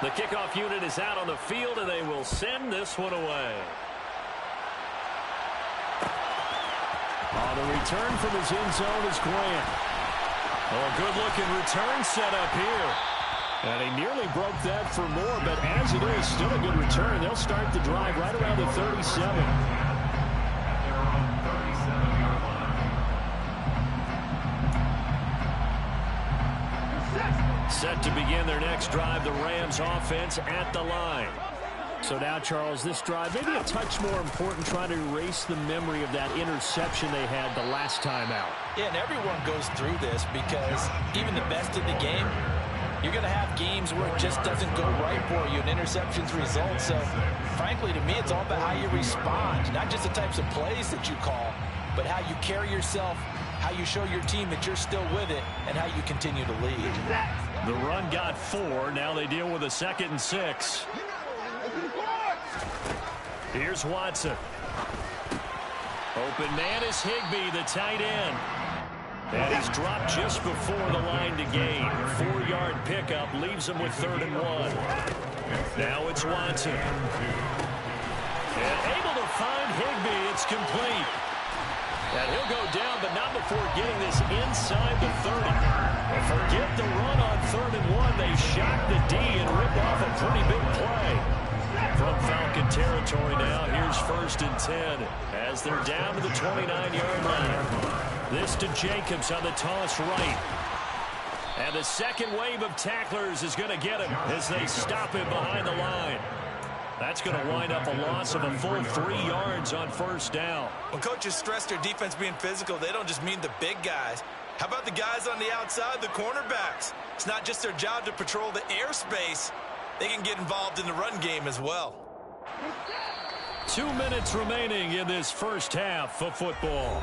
The kickoff unit is out on the field, and they will send this one away. On the return from his end zone is Grant. Oh, a good-looking return set up here. And he nearly broke that for more, but as it is, still a good return. They'll start the drive right around the 37. Set to begin their next drive, the Rams offense at the line. So now, Charles, this drive maybe a touch more important, trying to erase the memory of that interception they had the last time out. Yeah, and everyone goes through this because even the best in the game, you're going to have games where it just doesn't go right for you, and interceptions result. So, frankly, to me, it's all about how you respond, not just the types of plays that you call, but how you carry yourself, how you show your team that you're still with it, and how you continue to lead. The run got 4. Now they deal with a 2nd and 6. Here's Watson. Open man is Higbee, the tight end. And he's dropped just before the line to gain. 4-yard pickup leaves him with 3rd and 1. Now it's Watson. And able to find Higbee. It's complete. And he'll go down, but not before getting this inside the 30. Forget the run on 3rd and 1. They shock the D and rip off a pretty big play. From Falcon territory now, here's 1st and 10 as they're down to the 29-yard line. This to Jacobs on the toss right. And the second wave of tacklers is going to get him as they stop him behind the line. That's going to wind up a loss of a full 3 yards on 1st down. When coaches stress their defense being physical, they don't just mean the big guys. How about the guys on the outside, the cornerbacks? It's not just their job to patrol the airspace. They can get involved in the run game as well. 2 minutes remaining in this first half of football.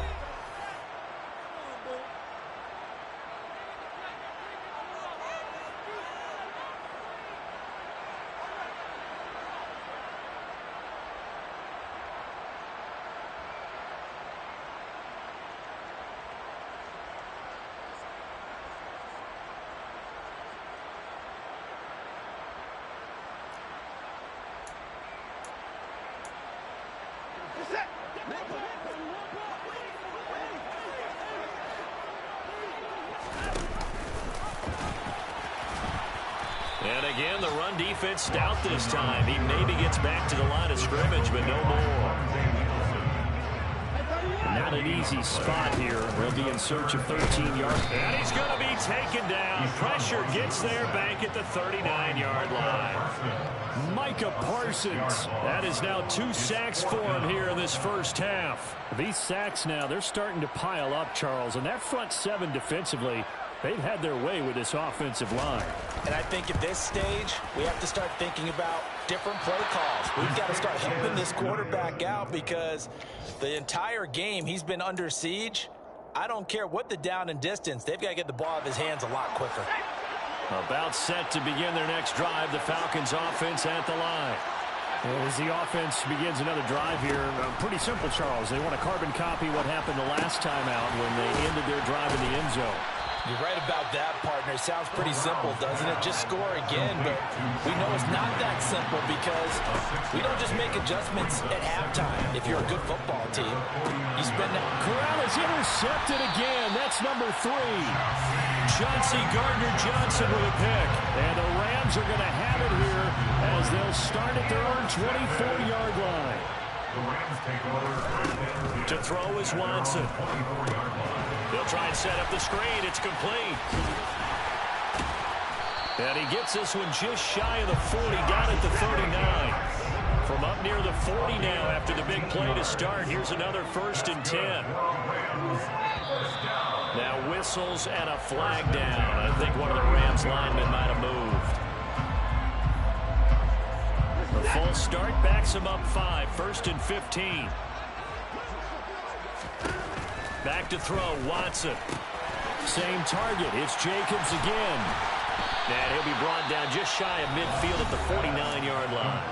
And again, the run defense stout this time. He maybe gets back to the line of scrimmage, but no more. Not an easy spot here. They'll be in search of 13 yards. And he's going to be taken down. Pressure gets there back at the 39-yard line. Micah Parsons. That is now 2 sacks for him here in this first half. These sacks now, they're starting to pile up, Charles. And that front 7 defensively, they've had their way with this offensive line. And I think at this stage, we have to start thinking about different play calls. We've got to start helping this quarterback out because the entire game he's been under siege. I don't care what the down and distance. They've got to get the ball out of his hands a lot quicker. About set to begin their next drive, the Falcons offense at the line. As the offense begins another drive here, pretty simple, Charles. They want to carbon copy what happened the last time out when they ended their drive in the end zone. You're right about that, partner. Sounds pretty simple, doesn't it? Just score again, but we know it's not that simple because we don't just make adjustments at halftime. If you're a good football team, you spend that. Corral is intercepted again. That's number 3. Chauncey Gardner-Johnson with a pick. And the Rams are going to have it here as they'll start at their own 24-yard line. To throw is Watson. They'll try and set up the screen. It's complete. And he gets this one just shy of the 40, down at the 39. From up near the 40 now after the big play to start. Here's another 1st and 10. Now whistles and a flag down. I think one of the Rams linemen might have moved. The full start backs him up 5. 1st and 15. Back to throw, Watson. Same target, it's Jacobs again. And he'll be brought down just shy of midfield at the 49-yard line.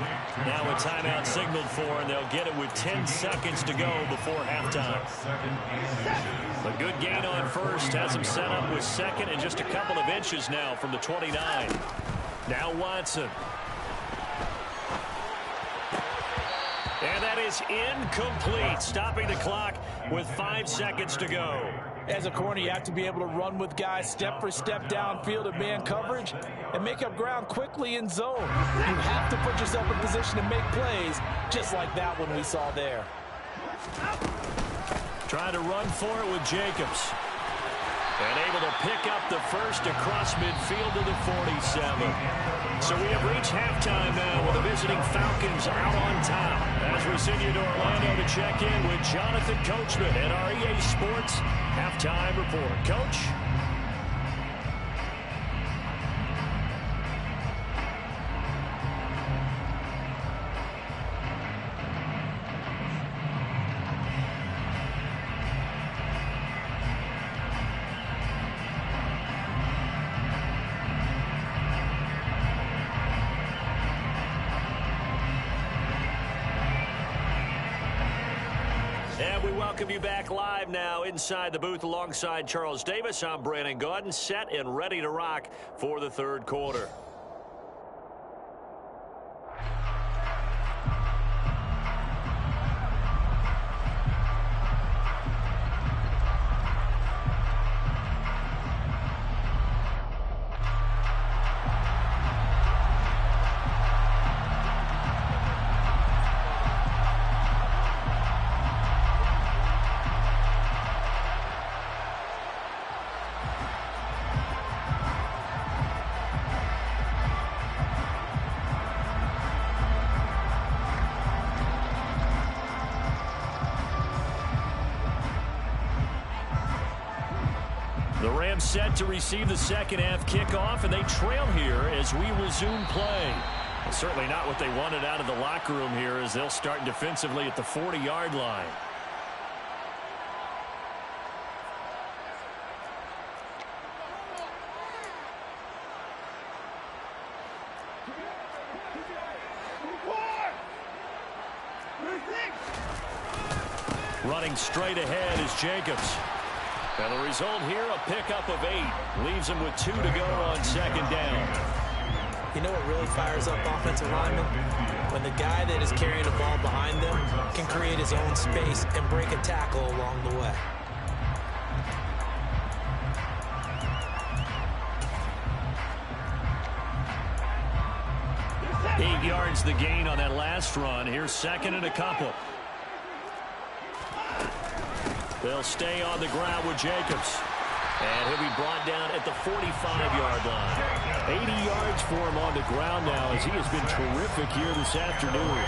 Now a timeout signaled for, and they'll get it with 10 seconds to go before halftime. A good gain on 1st has him set up with 2nd and just a couple of inches now from the 29. Now Watson. And that is incomplete, stopping the clock with 5 seconds to go. As a corner, you have to be able to run with guys step for step downfield in man coverage and make up ground quickly in zone. You have to put yourself in position to make plays, just like that one we saw there. Trying to run for it with Jacobs. And able to pick up the first across midfield to the 47. So we have reached halftime now with the visiting Falcons out on top. As we send you to Orlando to check in with Jonathan Coachman at our EA Sports Halftime Report. Coach? Welcome you back live now inside the booth alongside Charles Davis. I'm Brandon Gaudin, set and ready to rock for the third quarter. The Rams set to receive the second half kickoff, and they trail here as we resume play. Well, certainly not what they wanted out of the locker room here as they'll start defensively at the 40-yard line. Running straight ahead is Jacobs. And the result here, a pickup of 8. Leaves him with 2 to go on second down. You know what really fires up offensive linemen? When the guy that is carrying the ball behind them can create his own space and break a tackle along the way. Eight yards the gain on that last run. Here's second and a couple. They'll stay on the ground with Jacobs. And he'll be brought down at the 45-yard line. 80 yards for him on the ground now as he has been terrific here this afternoon.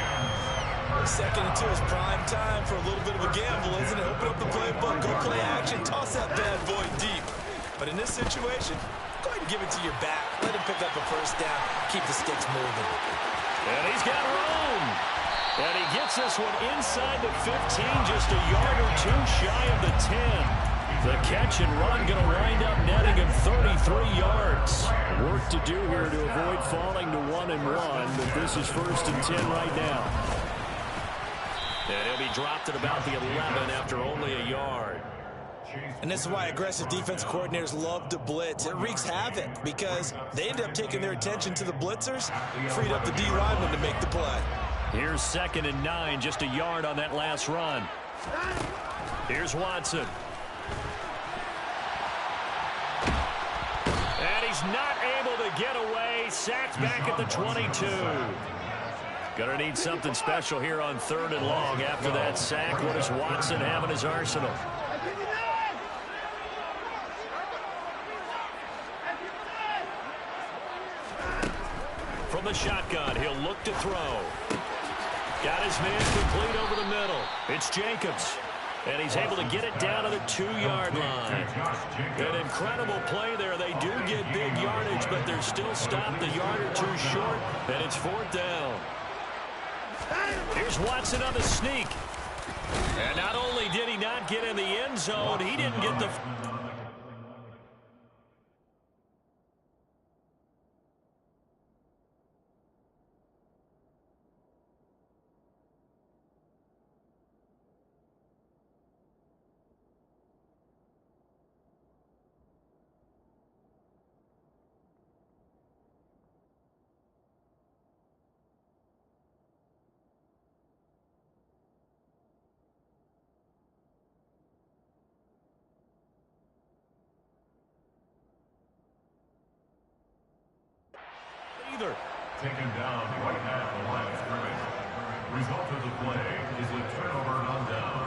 Second and 2 is prime time for a little bit of a gamble, isn't it? Open up the playbook, go play action, toss that bad boy deep. But in this situation, go ahead and give it to your back. Let him pick up a first down. Keep the sticks moving. And he's got room. And he gets this one inside the 15, just a yard or 2 shy of the 10. The catch and run going to wind up netting him 33 yards. Work to do here to avoid falling to 1-1, but this is 1st and 10 right now. And he'll be dropped at about the 11 after only a yard. And this is why aggressive defense coordinators love to blitz. It wreaks havoc because they end up taking their attention to the blitzers, freed up the D lineman to make the play. Here's 2nd and 9, just a yard on that last run. Here's Watson. And he's not able to get away. Sacked back at the 22. Gonna need something special here on 3rd and long. After that sack, what does Watson have in his arsenal? From the shotgun, he'll look to throw. Got his man complete over the middle. It's Jacobs. And he's able to get it down to the 2-yard line. An incredible play there. They do get big yardage, but they're still stopped a yard or 2 short, and it's 4th down. Here's Watson on the sneak. And not only did he not get in the end zone, he didn't get the... either. Taken down right at the line of scrimmage. Result of the play is a turnover on down.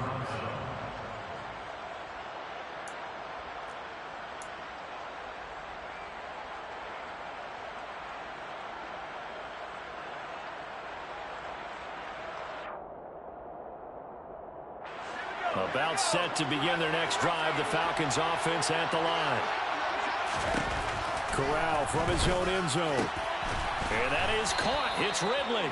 About set to begin their next drive. The Falcons offense at the line. Corral from his own end zone. And that is caught. It's Ridley.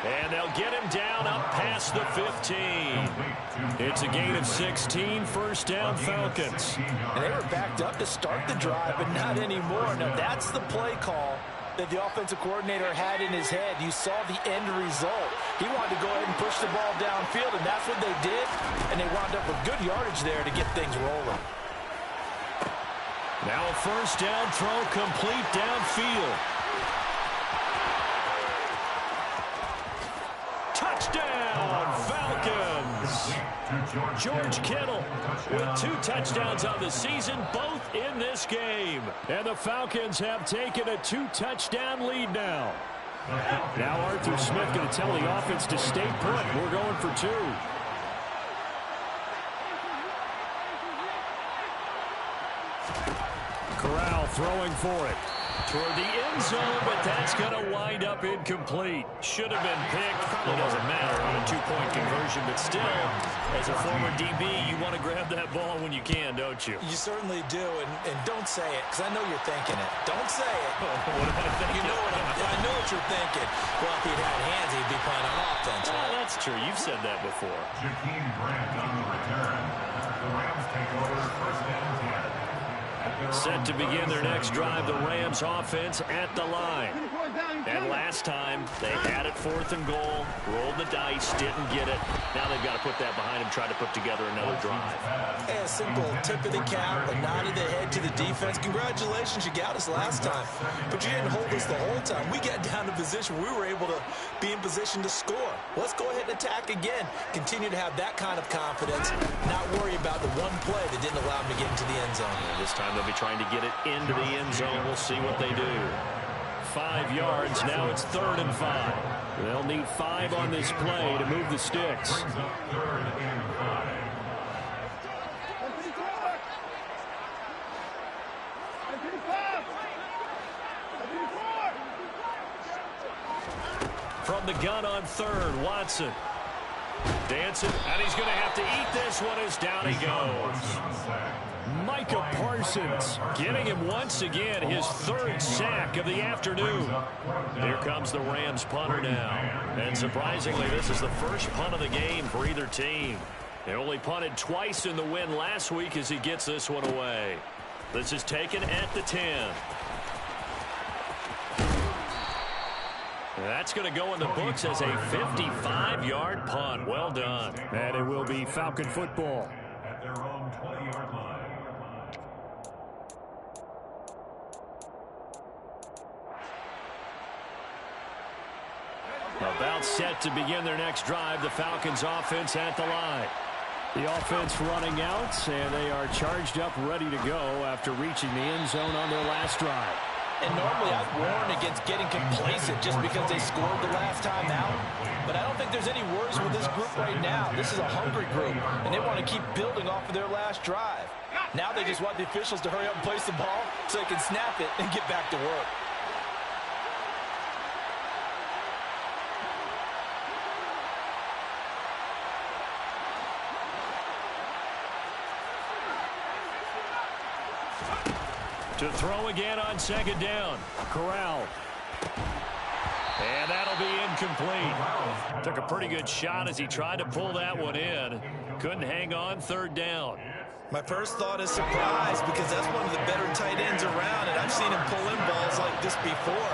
And they'll get him down up past the 15. It's a gain of 16, first down Falcons. And they were backed up to start the drive, but not anymore. Now that's the play call that the offensive coordinator had in his head. You saw the end result. He wanted to go ahead and push the ball downfield, and that's what they did. And they wound up with good yardage there to get things rolling. Now a first down throw complete downfield. Touchdown, Falcons! George Kittle with 2 touchdowns on the season, both in this game. And the Falcons have taken a 2-touchdown lead now. Now Arthur Smith going to tell the offense to stay put. We're going for 2. Corral throwing for it. Toward the end zone, but that's going to wind up incomplete. Should have been picked. Probably doesn't matter on a 2-point conversion, but still, as a former DB, you want to grab that ball when you can, don't you? You certainly do, and don't say it, because I know you're thinking it. Don't say it. What am I thinking? You know I know what you're thinking. Well, if he'd had hands, he'd be playing on offense. Oh, that's true. You've said that before. Jakeem Grant on the return. The Rams take over first and 10. Set to begin their next drive, the Rams offense at the line. And last time, they had it 4th and goal, rolled the dice, didn't get it. Now they've got to put that behind them, try to put together another drive. A simple tip of the cap, a nod of the head to the defense. Congratulations, you got us last time. But you didn't hold us the whole time. We got down to position. We were able to be in position to score. Let's go ahead and attack again. Continue to have that kind of confidence. Not worry about the one play that didn't allow them to get into the end zone. And this time they'll be trying to get it into the end zone. We'll see what they do. 5 yards. Now it's 3rd and 5. They'll need 5 on this play to move the sticks. Brings up 3rd and 5. From the gun on 3rd, Watson. Dancing, and he's going to have to eat this one as down he goes. Micah Parsons getting him once again, his 3rd sack of the afternoon. Here comes the Rams punter now. And surprisingly, this is the first punt of the game for either team. They only punted twice in the win last week as he gets this one away. This is taken at the 10. That's going to go in the books as a 55-yard punt. Well done. And it will be Falcon football. At their own 20-yard line. About set to begin their next drive, the Falcons offense at the line. The offense running out, and they are charged up, ready to go after reaching the end zone on their last drive. And normally I've warned against getting complacent just because they scored the last time out. But I don't think there's any worries with this group right now. This is a hungry group, and they want to keep building off of their last drive. Now they just want the officials to hurry up and place the ball so they can snap it and get back to work. To throw again on 2nd down. Corral. And that'll be incomplete. Took a pretty good shot as he tried to pull that one in. Couldn't hang on 3rd down. My first thought is surprise because that's one of the better tight ends around, and I've seen him pull in balls like this before.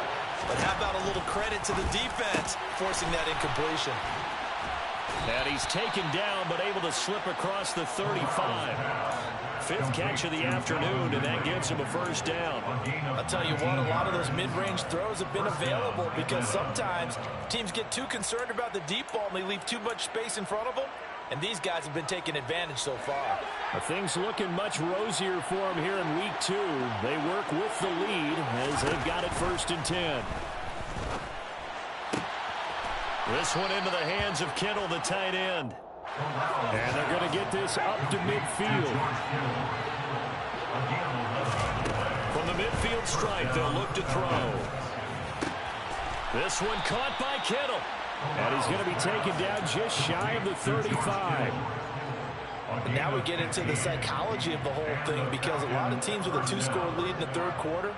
But how about a little credit to the defense forcing that incompletion? And he's taken down but able to slip across the 35. 5th catch of the afternoon, and that gives him a first down. I'll tell you what, a lot of those mid-range throws have been available because sometimes teams get too concerned about the deep ball and they leave too much space in front of them. And these guys have been taking advantage so far. Things looking much rosier for them here in week 2. They work with the lead as they've got it 1st and 10. This one into the hands of Kittle, the tight end. And they're going to get this up to midfield. From the midfield stripe, they'll look to throw. This one caught by Kittle. And he's going to be taken down just shy of the 35. And now we get into the psychology of the whole thing, because a lot of teams with a 2-score lead in the third quarter,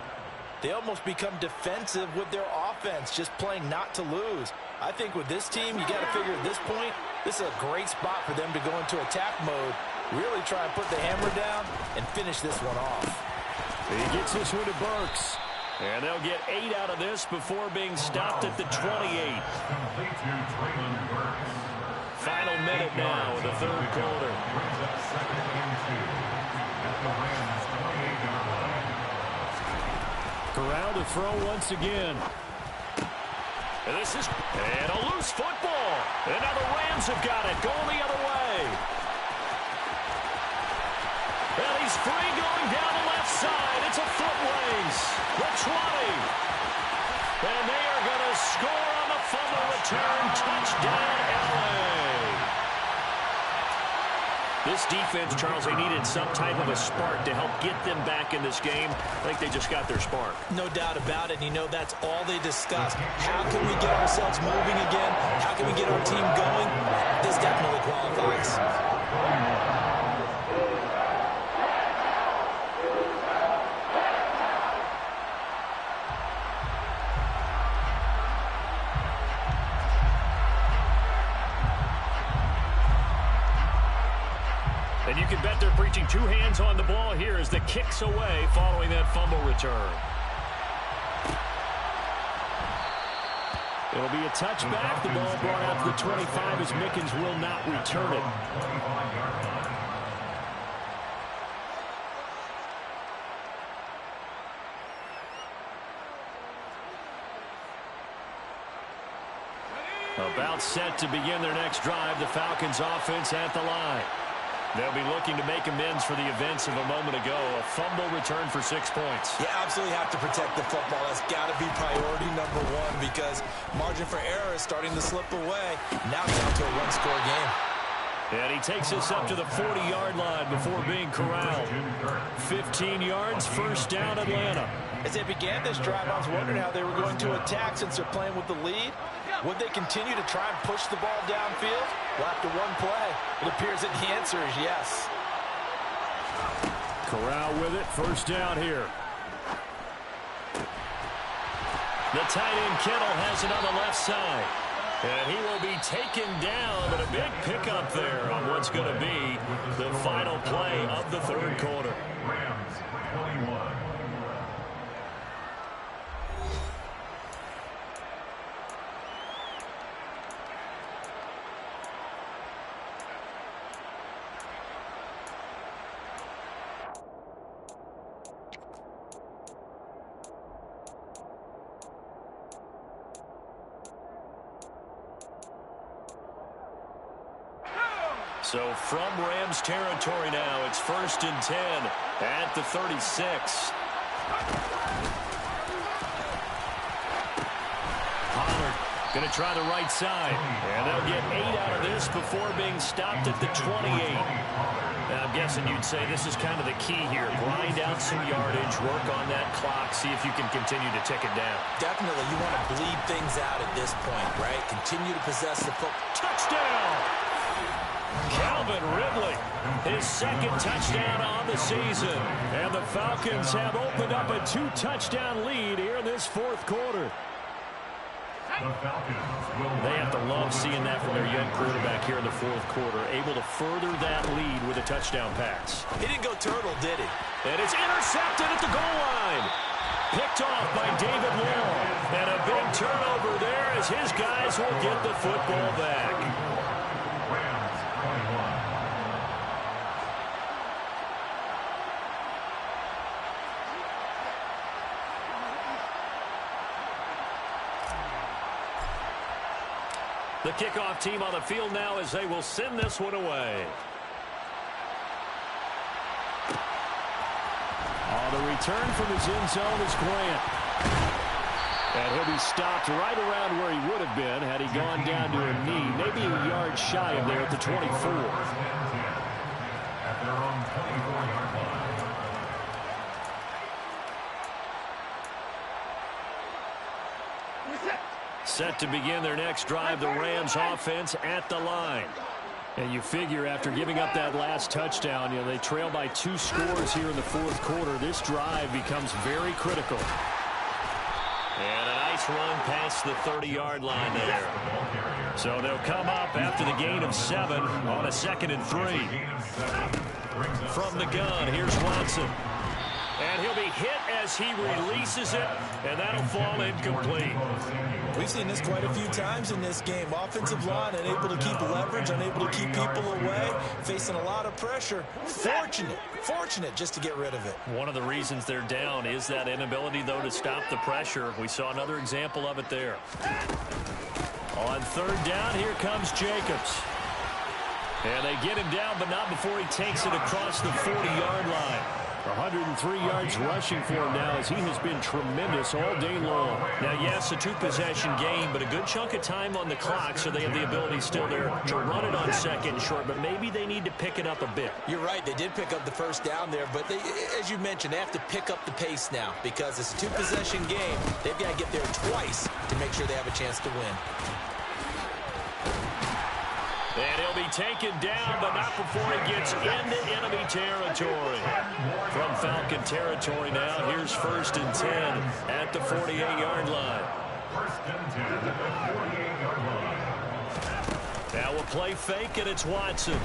they almost become defensive with their offense, just playing not to lose. I think with this team, you got to figure at this point, this is a great spot for them to go into attack mode, really try and put the hammer down and finish this one off. He gets this one to Burks. And they'll get 8 out of this before being stopped at the 28. Final minute now of the third quarter. Corral to throw once again. And a loose football. And now the Rams have got it, going the other way. And he's free going down the left side. It's a foot race. The 20. And they are going to score on the fumble return. Touchdown, LA. This defense, Charles, they needed some type of a spark to help get them back in this game. I think they just got their spark. No doubt about it. And you know, that's all they discussed. How can we get ourselves moving again? How can we get our team going? This definitely qualifies. And you can bet they're preaching two hands on the ball here as the kick's away following that fumble return. It'll be a touchback. The ball brought out to the 25 as Mickens will not return it. About set to begin their next drive. The Falcons offense at the line. They'll be looking to make amends for the events of a moment ago. A fumble return for 6 points. You absolutely have to protect the football. That's got to be priority number one, because margin for error is starting to slip away. Now it's down to a one-score game. And he takes us up to the 40-yard line before being corralled. 15 yards, first down, Atlanta. As they began this drive, I was wondering how they were going to attack since they're playing with the lead. Would they continue to try and push the ball downfield? Well, after one play, it appears that the answer is yes. Corral with it, first down here. The tight end Kittle has it on the left side. And he will be taken down, but a big pickup there on what's going to be the final play of the third quarter. Rams 21. So from Rams territory now, it's 1st and 10 at the 36. Pollard going to try the right side. And they'll get 8 out of this before being stopped at the 28. Now, I'm guessing you'd say this is kind of the key here. Grind out some yardage, work on that clock, see if you can continue to tick it down. Definitely, you want to bleed things out at this point, right? Continue to possess the football. Touchdown! Calvin Ridley, his second touchdown on the season. And the Falcons have opened up a 2-touchdown lead here in this fourth quarter. They have to love seeing that from their young quarterback here in the fourth quarter, able to further that lead with a touchdown pass. He didn't go turtle, did he? And it's intercepted at the goal line. Picked off by David Long. And a big turnover there as his guys will get the football back. The kickoff team on the field now as they will send this one away. On the return from his end zone is Grant. And he'll be stopped right around where he would have been had he gone down to a knee, maybe a yard shy of there at the 24. Set to begin their next drive, the Rams offense at the line. And you figure after giving up that last touchdown, they trail by 2 scores here in the fourth quarter. This drive becomes very critical. And a nice run past the 30-yard line there. So they'll come up after the gain of 7 on a 2nd and 3. From the gun, here's Watson. And he'll be hit as he releases it, and that'll fall incomplete. We've seen this quite a few times in this game. Offensive line unable to keep leverage, unable to keep people away, facing a lot of pressure. Fortunate just to get rid of it. One of the reasons they're down is that inability, though, to stop the pressure. We saw another example of it there. On 3rd down, here comes Jacobs. And they get him down, but not before he takes it across the 40-yard line. 103 yards rushing for him now as he has been tremendous all day long. Now, yes, a 2-possession game, but a good chunk of time on the clock, so they have the ability still there to run it on 2nd and short, but maybe they need to pick it up a bit. You're right. They did pick up the 1st down there, but they, as you mentioned, they have to pick up the pace now because it's a 2-possession game. They've got to get there twice to make sure they have a chance to win. And he'll be taken down, but not before he gets into enemy territory. From Falcon territory now, here's 1st and 10 at the 48-yard line. Now we'll play fake, and it's Watson.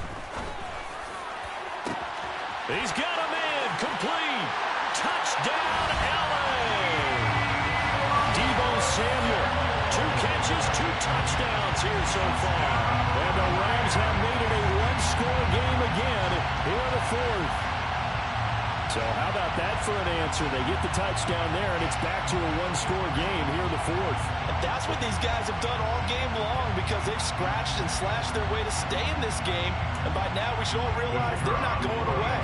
He's got a man, complete. Touchdown, LA! Deebo Samuel. 2 catches, 2 touchdowns here so far. And the Rams have made it a 1-score game again here in the 4th. So how about that for an answer? They get the touchdown there, and it's back to a 1-score game here in the 4th. And that's what these guys have done all game long because they've scratched and slashed their way to stay in this game. And by now we should all realize they're not going away.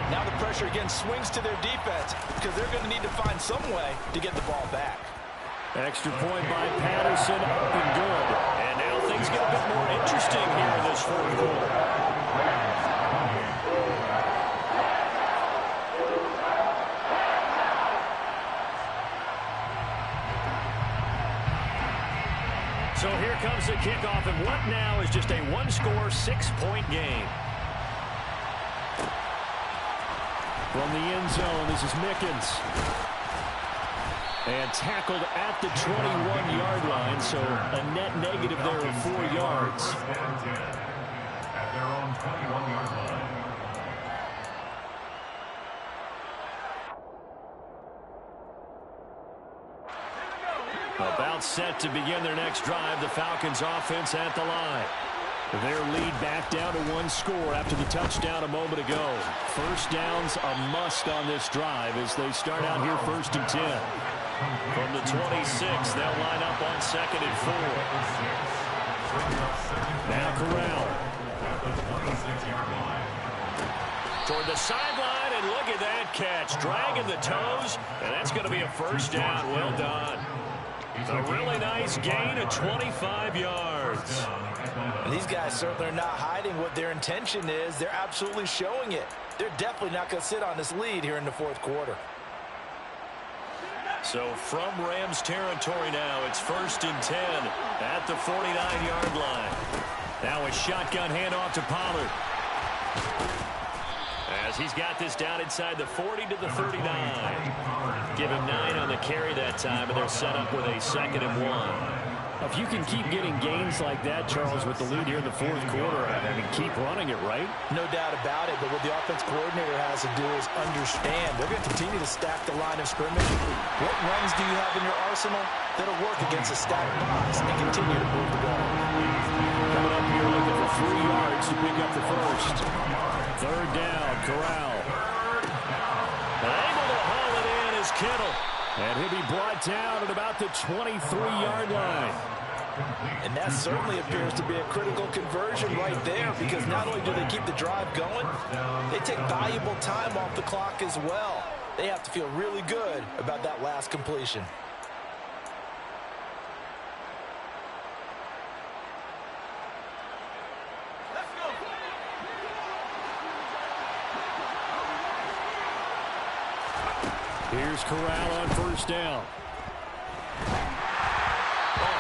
Now the pressure again swings to their defense because they're going to need to find some way to get the ball back. Extra point by Patterson, up and good. And now things get a bit more interesting here in this 4th quarter. So here comes the kickoff, and what now is just a 1-score, 6-point game. From the end zone, this is Mickens. And tackled at the 21-yard line, so a net negative there of 4 yards. At their own 21-yard line. About set to begin their next drive, the Falcons offense at the line. Their lead back down to 1 score after the touchdown a moment ago. 1st down's a must on this drive as they start out here 1st and 10. From the 26, they'll line up on 2nd and 4. Now Corral. Toward the sideline, and look at that catch. Dragging the toes, and that's going to be a 1st down. Well done. A really nice gain of 25 yards. And these guys certainly are not hiding what their intention is. They're absolutely showing it. They're definitely not going to sit on this lead here in the 4th quarter. So from Rams territory now, it's 1st and 10 at the 49-yard line. Now a shotgun handoff to Pollard. As he's got this down inside the 40 to the 39. Give him 9 on the carry that time, and they're set up with a 2nd and 1. If you can keep getting gains like that, Charles, with the lead here in the 4th quarter, I mean, keep running it, right? No doubt about it, but what the offense coordinator has to do is understand. They're going to continue to stack the line of scrimmage. What runs do you have in your arsenal that'll work against a stacked box and continue to move the ball? Coming up here looking for 3 yards to pick up the 1st. 3rd down, Corral. Able to haul it in is Kittle. And he'll be brought down at about the 23-yard line. And that certainly appears to be a critical conversion right there because not only do they keep the drive going, they take valuable time off the clock as well. They have to feel really good about that last completion. Here's Corral on first down.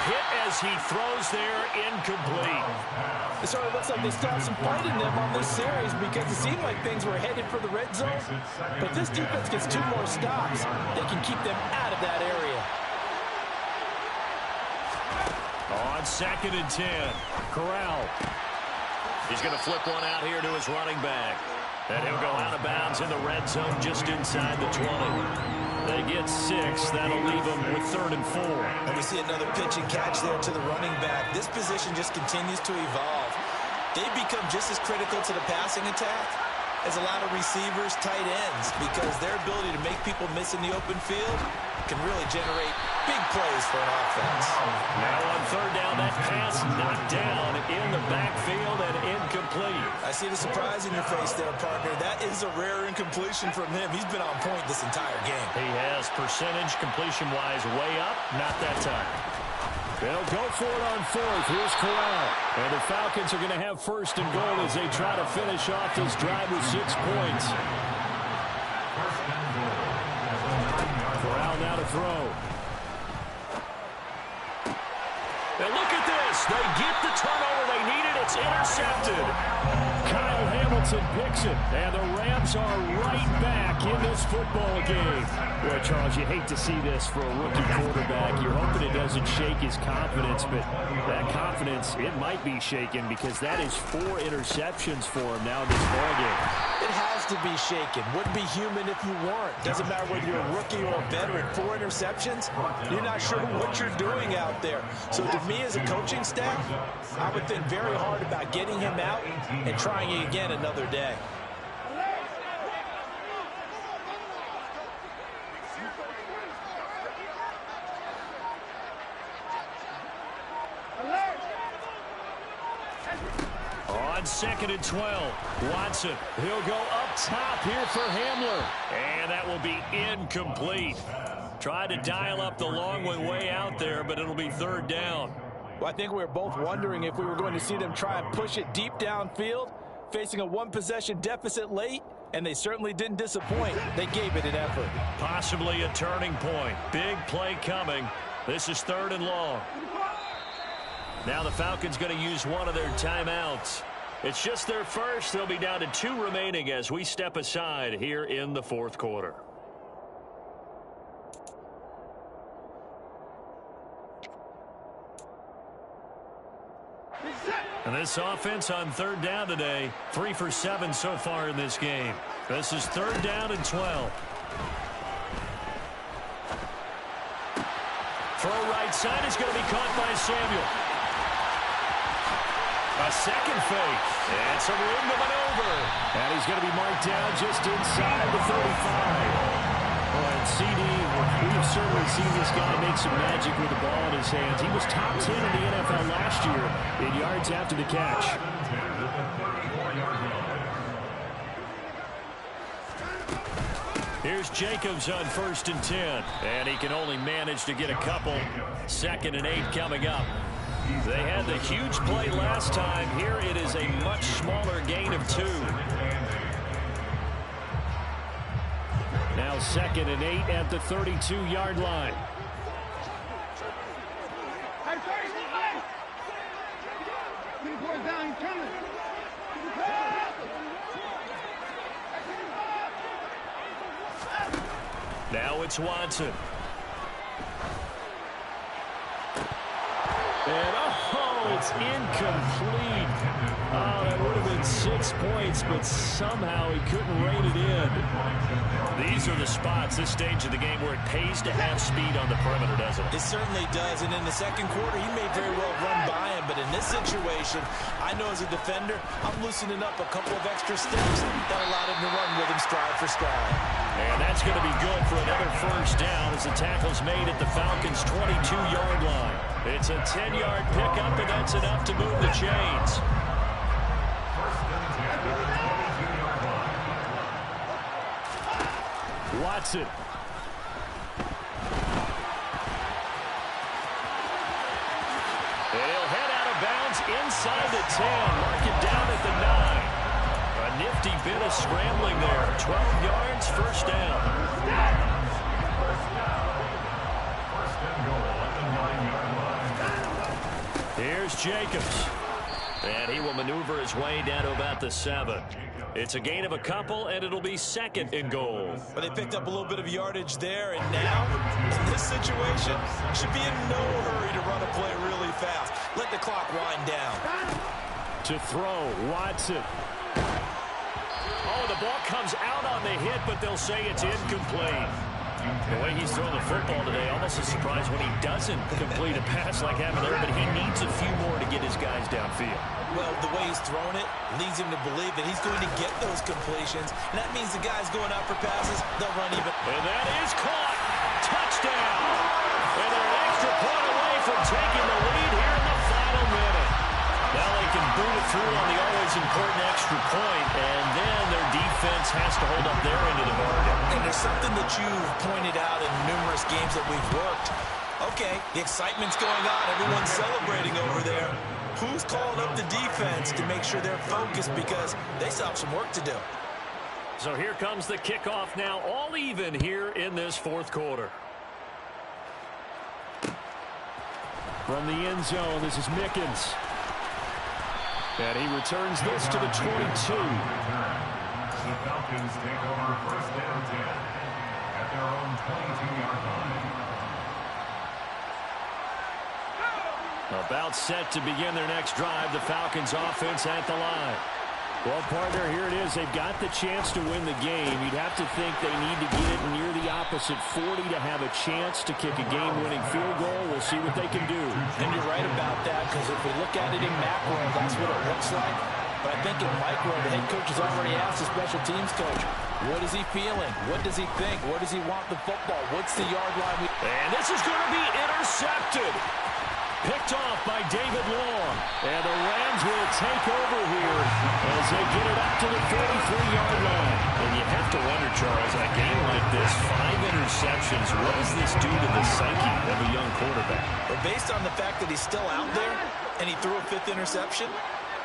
Hit as he throws there, incomplete. It sort of looks like they still have some fight in them on this series because it seemed like things were headed for the red zone. But this defense gets 2 more stops. They can keep them out of that area. On 2nd and 10, Corral. He's going to flip one out here to his running back. And he'll go out of bounds in the red zone just inside the 20. They get 6. That'll leave them with 3rd and 4. And we see another pitch and catch there to the running back. This position just continues to evolve. They become just as critical to the passing attack as a lot of receivers, tight ends, because their ability to make people miss in the open field can really generate big plays for an offense. Now on 3rd down, that pass knocked down in the backfield and incomplete. I see the surprise in your face there, partner. That is a rare incompletion from him. He's been on point this entire game. He has percentage completion-wise way up, not that time. They'll go for it on 4th. Here's Corral. And the Falcons are going to have 1st and goal as they try to finish off this drive with 6 points. Corral now to throw. And look at this. They get the turnover they needed. It's intercepted. Kyle Hamilton picks it. And the Rams are right back in this football game. Boy, Charles, you hate to see this for a rookie quarterback. You're hoping it doesn't shake his confidence, but that confidence, it might be shaken because that is 4 interceptions for him now in this ballgame. It has to be shaken. Wouldn't be human if you weren't. Doesn't matter whether you're a rookie or a veteran. 4 interceptions, you're not sure what you're doing out there. So to me as a coaching staff, I would think very hard about getting him out and trying it again another day. On 2nd and 12, Watson. He'll go up top here for Hamler. And that will be incomplete. Tried to dial up the long one way out there, but it'll be 3rd down. Well, I think we were both wondering if we were going to see them try and push it deep downfield, facing a 1-possession deficit late, and they certainly didn't disappoint. They gave it an effort. Possibly a turning point. Big play coming. This is 3rd and long. Now the Falcons going to use one of their timeouts. It's just their first. They'll be down to 2 remaining as we step aside here in the 4th quarter. And this offense on 3rd down today, 3 for 7 so far in this game. This is 3rd down and 12. Throw right side is going to be caught by Samuel. A second fake. And some room to maneuver. And he's going to be marked down just inside the 35. Well, and CD, we've certainly seen this guy make some magic with the ball in his hands. He was top 10 in the NFL last year in yards after the catch. Here's Jacobs on 1st and 10. And he can only manage to get a couple. 2nd and 8 coming up. They had the huge play last time. Here it is a much smaller gain of 2. Now 2nd and 8 at the 32-yard line. Now it's Watson. And, oh, it's incomplete. Oh, that would have been 6 points, but somehow he couldn't rein it in. These are the spots, this stage of the game, where it pays to have speed on the perimeter, doesn't it? It certainly does, and in the 2nd quarter, he may very well run by him, but in this situation, I know as a defender, I'm loosening up a couple of extra steps that allowed him to run with him stride for stride. And that's going to be good for another 1st down as the tackle's made at the Falcons' 22-yard line. It's a 10-yard pickup, and that's enough to move the chains. Watson. And he'll head out of bounds inside the 10. Mark it down at the 9. A nifty bit of scrambling there. 12 yards, 1st down. Here's Jacobs. And he will maneuver his way down to about the 7. It's a gain of a couple, and it'll be 2nd and goal. But they picked up a little bit of yardage there, and now, in this situation, should be in no hurry to run a play really fast. Let the clock wind down. To throw, Watson. Oh, the ball comes out on the hit, but they'll say it's incomplete. The way he's throwing the football today, almost a surprise when he doesn't complete a pass like happened there, but he needs a few more to get his guys downfield. Well, the way he's throwing it leads him to believe that he's going to get those completions, and that means the guys going out for passes, they'll run even. And that is caught. Touchdown. And they're an extra point away from taking the lead here in the final minute. Now they can boot it through on the always important extra point, and then their defense has to hold up their end of the bargain. And there's something that you've pointed out in numerous games that we've worked. Okay, the excitement's going on. Everyone's celebrating over there. Who's calling up the defense to make sure they're focused, because they still have some work to do. So here comes the kickoff now, all even here in this 4th quarter. From the end zone, this is Mickens. And he returns this to the 22. The Falcons take over 1st and 10 at their own 22-yard line. About set to begin their next drive, the Falcons offense at the line. Well, partner, here it is. They've got the chance to win the game. You'd have to think they need to get it near the opposite 40 to have a chance to kick a game-winning field goal. We'll see what they can do. And you're right about that, because if we look at it in macro, that's what it looks like. But I think in micro, the head coach has already asked the special teams coach, what is he feeling? What does he think? Where does he want the football? What's the yard line? And this is going to be intercepted. Picked off by David Long. And the Rams will take over here as they get it up to the 43-yard line. And you have to wonder, Charles, in a game like this, 5 interceptions, what does this do to the psyche of a young quarterback? But based on the fact that he's still out there and he threw a 5th interception,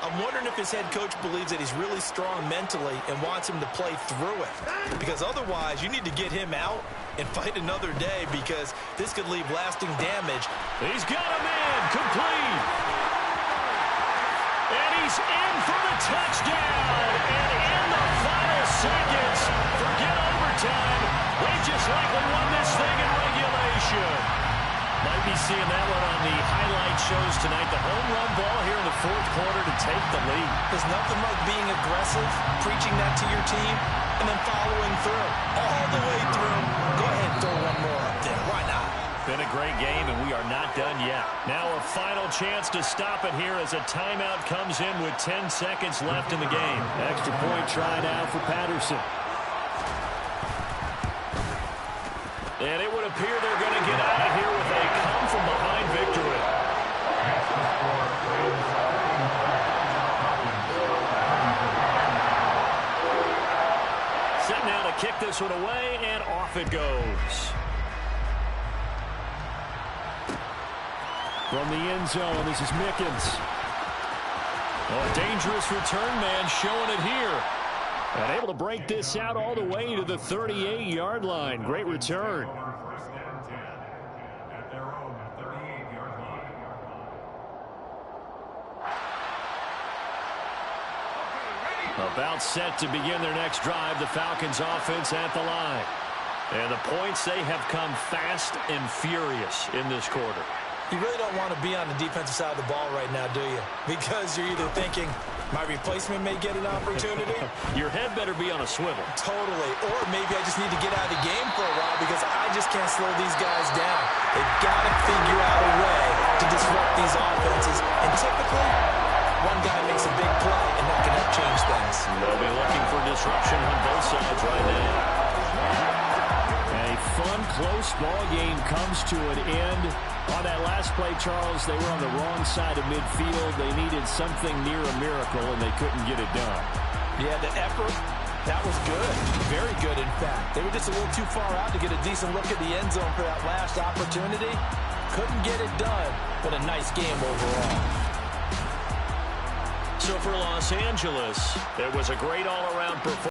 I'm wondering if his head coach believes that he's really strong mentally and wants him to play through it. Because otherwise, you need to get him out and fight another day, because this could leave lasting damage. He's got a man complete. And he's in for the touchdown. And in the final seconds, forget overtime. They just likely won this thing in regulation. Might be seeing that one on the highlight shows tonight. The home run ball here in the 4th quarter to take the lead. There's nothing like being aggressive, preaching that to your team, and then following through. All the way through. Go ahead and throw one more up there. Why not? Been a great game, and we are not done yet. Now a final chance to stop it here as a timeout comes in with 10 seconds left in the game. Extra point try now for Patterson. And it would appear they're going to get out of here with a come-from-behind victory. Set now to kick this one away, and off it goes. From the end zone, this is Mickens. Oh, a dangerous return man showing it here. And able to break this out all the way to the 38-yard line. Great return. About set to begin their next drive, the Falcons offense at the line. And the points, they have come fast and furious in this quarter. You really don't want to be on the defensive side of the ball right now, do you? Because you're either thinking, my replacement may get an opportunity. Your head better be on a swivel. Totally. Or maybe I just need to get out of the game for a while because I just can't slow these guys down. They've got to figure out a way to disrupt these offenses. And typically, one guy makes a big play, and that can help change things. They'll be looking for disruption on both sides right now. A fun, close ball game comes to an end. On that last play, Charles, they were on the wrong side of midfield. They needed something near a miracle, and they couldn't get it done. Yeah, the effort, that was good. Very good, in fact. They were just a little too far out to get a decent look at the end zone for that last opportunity. Couldn't get it done, but a nice game overall. So for Los Angeles, it was a great all-around performance.